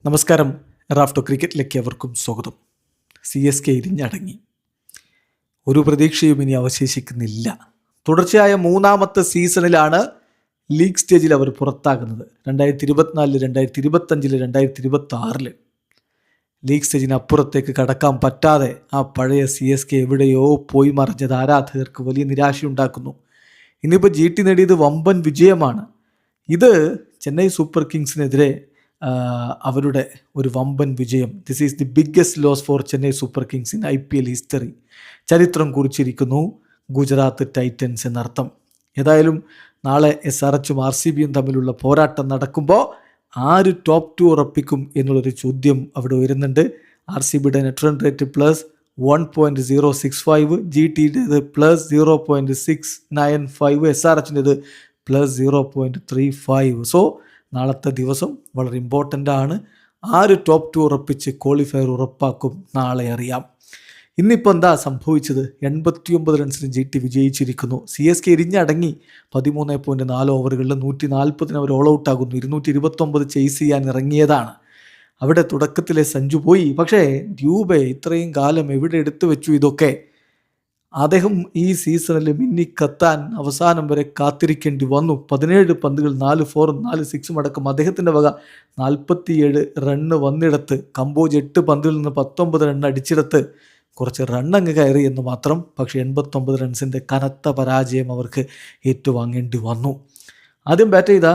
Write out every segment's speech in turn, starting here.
നമസ്കാരം. റാഫ്റ്റോ ക്രിക്കറ്റിലേക്ക് അവർക്കും സ്വാഗതം. CSK ഇരിഞ്ഞടങ്ങി. ഒരു പ്രതീക്ഷയും ഇനി അവശേഷിക്കുന്നില്ല. തുടർച്ചയായ മൂന്നാമത്തെ സീസണിലാണ് ലീഗ് സ്റ്റേജിൽ അവർ പുറത്താകുന്നത്. 2024, 2025, 2026 ലീഗ് സ്റ്റേജിന് അപ്പുറത്തേക്ക് കടക്കാൻ പറ്റാതെ ആ പഴയ CSK എവിടെയോ പോയി മറിഞ്ഞത് ആരാധകർക്ക് വലിയ നിരാശയുണ്ടാക്കുന്നു. ഇന്നിപ്പോൾ GT നേടിയത് വമ്പൻ വിജയമാണ്. ഇത് ചെന്നൈ സൂപ്പർ കിങ്സിനെതിരെ അവരുടെ ഒരു വമ്പൻ വിജയം. This is the biggest loss for Chennai Super Kings in IPL history. ചരിത്രം കുറിച്ചിരിക്കുന്നു ഗുജറാത്ത് ടൈറ്റൻസ് എന്നർത്ഥം. ഏതായാലും നാളെ SRHും RCBയും തമ്മിലുള്ള പോരാട്ടം നടക്കുമ്പോൾ ആര് ടോപ്പ് 2 ഉറപ്പിക്കും എന്നുള്ളൊരു ചോദ്യം അവിടെ വരുന്നുണ്ട്. RCBയുടെ നെറ്റ് റൺ റേറ്റ് +1.065, GTയുടേത് +0.695, SRHിൻ്റേത് +0.35. സോ നാളത്തെ ദിവസം വളരെ ഇമ്പോർട്ടൻ്റ് ആണ്. ആര് ടോപ്പ് 2 ഉറപ്പിച്ച് ക്വാളിഫയർ ഉറപ്പാക്കും നാളെ അറിയാം. ഇന്നിപ്പോൾ എന്താ സംഭവിച്ചത്? 89 റൺസിന് GT വിജയിച്ചിരിക്കുന്നു. CSK ഇരിഞ്ഞടങ്ങി. 13.4 ഓവറുകളിൽ 140 അവർ ഓൾ ഔട്ട് ആകുന്നു. 229 ചേസ് ചെയ്യാൻ ഇറങ്ങിയതാണ്. അവിടെ തുടക്കത്തിലെ സഞ്ജു പോയി. പക്ഷേ ഡ്യൂബെ ഇത്രയും കാലം എവിടെ എടുത്തു വെച്ചു ഇതൊക്കെ? അദ്ദേഹം ഈ സീസണിൽ മിന്നിക്കത്താൻ അവസാനം വരെ കാത്തിരിക്കേണ്ടി വന്നു. 17 പന്തുകൾ 4 4ഉം 4 6ഉം അടക്കം അദ്ദേഹത്തിൻ്റെ വക 47 റണ്ണ് വന്നിടത്ത് കമ്പോജ് 8 പന്തിൽ നിന്ന് 19 റണ്ണ് അടിച്ചിടത്ത് കുറച്ച് റണ്ണങ്ങ് കയറി എന്ന് മാത്രം. പക്ഷേ 89 റൺസിൻ്റെ കനത്ത പരാജയം അവർക്ക് ഏറ്റുവാങ്ങേണ്ടി വന്നു. ആദ്യം ബാറ്റ് ചെയ്ത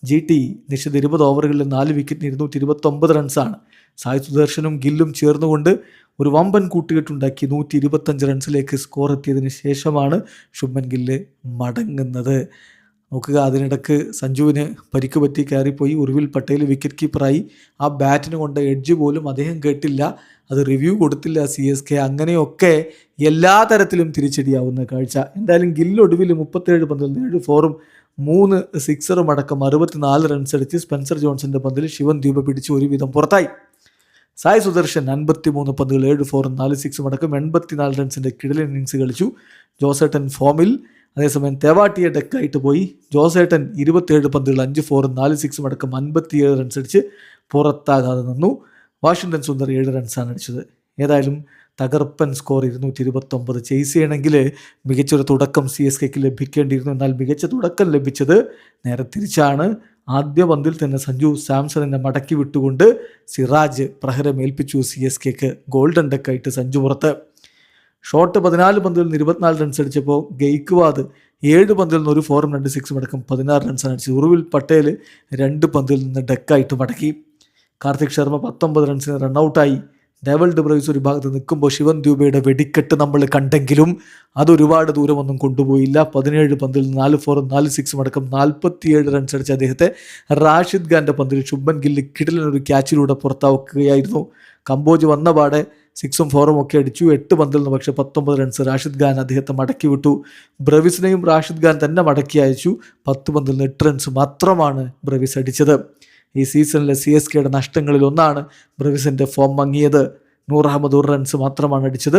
GT നിശ്ചിത 20 ഓവറുകളിൽ 4 വിക്കറ്റിന് 229 റൺസാണ്. സായ് സുദർശനും ഗില്ലും ചേർന്നുകൊണ്ട് ഒരു വമ്പൻ കൂട്ടുകെട്ടുണ്ടാക്കി 125 റൺസിലേക്ക് സ്കോർ എത്തിയതിന് ശേഷമാണ് ശുഭ്മൻ ഗില്ല് മടങ്ങുന്നത്. നോക്കുക, അതിനിടക്ക് സഞ്ജുവിന് പരിക്ക് പറ്റി കയറിപ്പോയി. ഉർവിൽ പട്ടേൽ വിക്കറ്റ് കീപ്പറായി. ആ ബാറ്റിന് കൊണ്ട എഡ്ജ് പോലും അദ്ദേഹം കേട്ടില്ല. അത് റിവ്യൂ കൊടുത്തില്ല CSK. അങ്ങനെയൊക്കെ എല്ലാ തരത്തിലും തിരിച്ചടിയാവുന്ന കാഴ്ച. എന്തായാലും ഗില്ല് ഒടുവിൽ 37 പന്തിൽ 7 4ഉം 3 6ഉം അടക്കം 64 റൺസ് അടിച്ച് സ്പെൻസർ ജോൺസന്റെ പന്തിൽ ശിവൻ ദ്യൂബ പിടിച്ച് ഒരുവിധം പുറത്തായി. സായ് സുദർശൻ 53 പന്തുകൾ 7 4ഉം 4 6ഉം അടക്കം 84 റൺസിൻ്റെ കിടിലൻ ഇന്നിങ്സ് കളിച്ചു. ജോസേട്ടൻ ഫോമിൽ. അതേസമയം തെവാട്ടിയെ ഡെക്കായിട്ട് പോയി. ജോസേട്ടൻ 27 പന്തുകൾ 5 4ഉം 4 6ഉം അടക്കം 57 റൺസ് അടിച്ച് പുറത്താകാതെ നിന്നു. വാഷിംഗ്ടൺ സുന്ദർ 7 റൺസാണ് അടിച്ചത്. ഏതായാലും തകർപ്പൻ സ്കോർ 229. ചേസ് ചെയ്യണമെങ്കിൽ മികച്ചൊരു തുടക്കം CSKക്ക് ലഭിക്കേണ്ടിയിരുന്നു. എന്നാൽ മികച്ച തുടക്കം ലഭിച്ചത് നേരെ തിരിച്ചാണ്. ആദ്യ പന്തിൽ തന്നെ സഞ്ജു സാംസണിനെ മടക്കി വിട്ടുകൊണ്ട് സിറാജ് പ്രഹരമേൽപ്പിച്ചു CSKക്ക്. ഗോൾഡൻ ഡെക്കായിട്ട് സഞ്ജു പുറത്ത്. ഷോട്ട് 14 പന്തിൽ നിന്ന് 24 റൺസ് അടിച്ചപ്പോൾ ഗെയ്ക്വാദ് 7 പന്തിൽ നിന്ന് 1 4ഉം 2 6ഉം അടക്കം 16 റൺസാണ് അടിച്ചത്. ഉർവിൽ പട്ടേൽ 2 പന്തിൽ നിന്ന് ഡെക്കായിട്ട് മടക്കി. കാർത്തിക് ശർമ്മ 19 റൺസിന് റണ്ണൌട്ടായി. ഡെവൽ ഡിബ്രൈസ് ഒരു ഭാഗത്ത് നിൽക്കുമ്പോൾ ശിവൻ ദ്യൂബയുടെ വെടിക്കെട്ട് നമ്മൾ കണ്ടെങ്കിലും അതൊരുപാട് ദൂരമൊന്നും കൊണ്ടുപോയില്ല. 17 പന്തിൽ 4 4ഉം 4 6ഉം അടക്കം 47 റൺസ് അടിച്ച അദ്ദേഹത്തെ റാഷിദ് ഖാൻ്റെ പന്തിൽ ശുഭ്മൻ ഗില്ല് കിടിലനൊരു ക്യാച്ചിലൂടെ പുറത്താക്കുകയായിരുന്നു. കമ്പോജ് വന്ന പാടെ 6ഉം 4ഉം ഒക്കെ അടിച്ചു. 8 പന്തിൽ നിന്ന് പക്ഷേ 19 റൺസ് റാഷിദ് ഖാൻ അദ്ദേഹത്തെ മടക്കി വിട്ടു. ബ്രവിസിനെയും റാഷിദ് ഖാൻ തന്നെ മടക്കി അയച്ചു. 10 പന്തിൽ നിന്ന് 8 റൺസ് മാത്രമാണ് ബ്രവിസ് അടിച്ചത്. ഈ സീസണിലെ CSKയുടെ നഷ്ടങ്ങളിൽ ഒന്നാണ് ബ്രവിസിൻ്റെ ഫോം മങ്ങിയത്. നൂർ അഹമ്മദ് 1 റൺസ് മാത്രമാണ് അടിച്ചത്.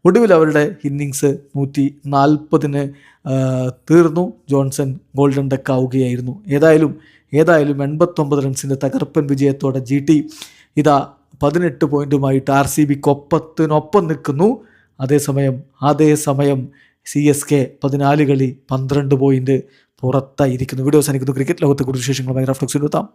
ഒടുവിൽ അവരുടെ ഇന്നിങ്സ് 140 തീർന്നു. ജോൺസൺ ഗോൾഡൻ ഡെക്കാവുകയായിരുന്നു. ഏതായാലും 89 റൺസിൻ്റെ തകർപ്പൻ വിജയത്തോടെ GT ഇതാ 18 പോയിൻറ്റുമായിട്ട് RCBക്കൊപ്പത്തിനൊപ്പം നിൽക്കുന്നു. അതേസമയം CSK 14 കളി 12 പോയിൻറ്റ് പുറത്തായിരിക്കുന്നു. വീഡിയോ അവസാനിക്കുന്നു. ക്രിക്കറ്റ് ലോകത്തെ കൂടുതൽ വിശേഷങ്ങളുമായി റാഫ്റ്റോ എത്താം.